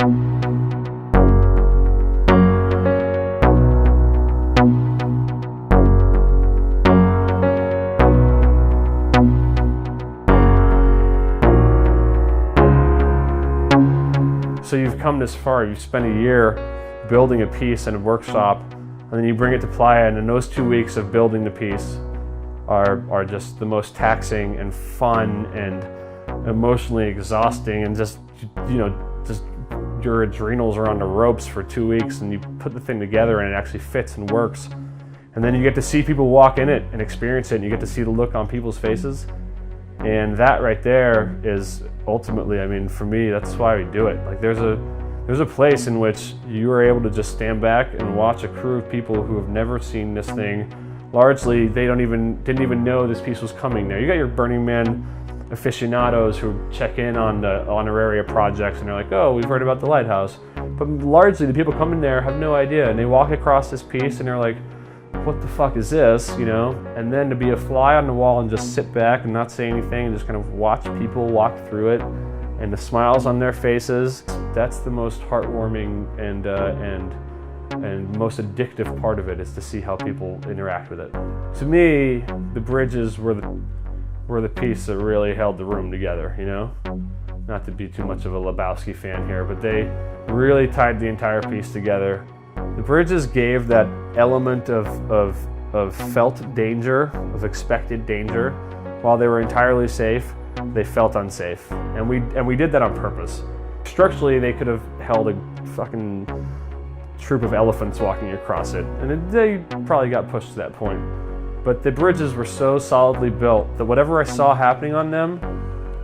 So you've come this far, you've spent a year building a piece in a workshop, and then you bring it to Playa, and in those 2 weeks of building the piece are just the most taxing and fun and emotionally exhausting, and just, you know, just your adrenals are on the ropes for 2 weeks, and you put the thing together and it actually fits and works. And then you get to see people walk in it and experience it, and you get to see the look on people's faces. And that right there is ultimately, I mean, for me, that's why we do it. Like there's a place in which you are able to just stand back and watch a crew of people who have never seen this thing. Largely, they didn't even know this piece was coming there. You got your Burning Man aficionados who check in on the honoraria projects and they're like, oh, we've heard about the Lighthouse. But largely, the people coming there have no idea, and they walk across this piece and they're like, what the fuck is this, you know? And then to be a fly on the wall and just sit back and not say anything and just kind of watch people walk through it and the smiles on their faces, that's the most heartwarming and most addictive part of it, is to see how people interact with it. To me, the bridges were the piece that really held the room together, you know? Not to be too much of a Lebowski fan here, but they really tied the entire piece together. The bridges gave that element of felt danger, of expected danger. While they were entirely safe, they felt unsafe. And we did that on purpose. Structurally, they could have held a fucking troop of elephants walking across it, and they probably got pushed to that point. But the bridges were so solidly built that whatever I saw happening on them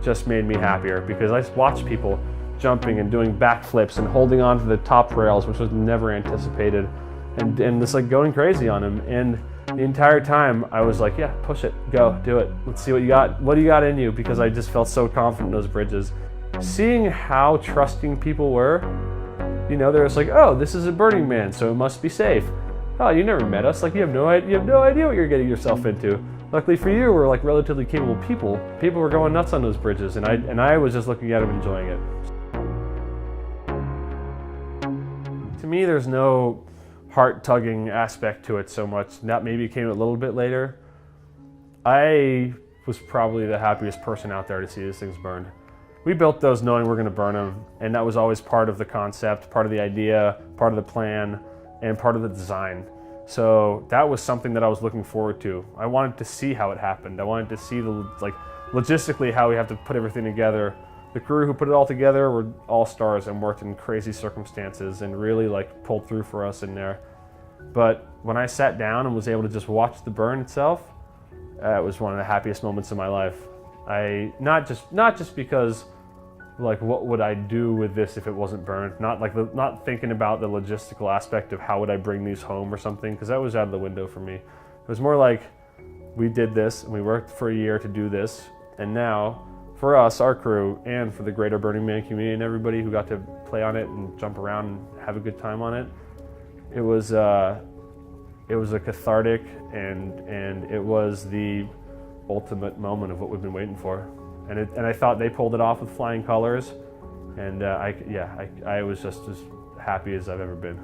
just made me happier, because I watched people jumping and doing backflips and holding on to the top rails, which was never anticipated, and just like going crazy on them. And the entire time I was like, yeah, push it, go, do it. Let's see what you got. What do you got in you? Because I just felt so confident in those bridges. Seeing how trusting people were, you know, they're just like, oh, this is a Burning Man, so it must be safe. Oh, you never met us. Like, you have no idea what you're getting yourself into. Luckily for you, we're like relatively capable people. People were going nuts on those bridges, and I was just looking at them, enjoying it. To me, there's no heart-tugging aspect to it so much. That maybe came a little bit later. I was probably the happiest person out there to see these things burned. We built those knowing we're going to burn them, and that was always part of the concept, part of the idea, part of the plan, and part of the design. So that was something that I was looking forward to. I wanted to see how it happened. I wanted to see logistically how we have to put everything together. The crew who put it all together were all stars and worked in crazy circumstances and really like pulled through for us in there. But when I sat down and was able to just watch the burn itself, it was one of the happiest moments of my life. Not just because, like, what would I do with this if it wasn't burned? Not thinking about the logistical aspect of how would I bring these home or something, because that was out of the window for me. It was more like, we did this and we worked for a year to do this, and now for us, our crew, and for the greater Burning Man community and everybody who got to play on it and jump around and have a good time on it, it was a cathartic and it was the ultimate moment of what we've been waiting for. And I thought they pulled it off with flying colors, and I was just as happy as I've ever been.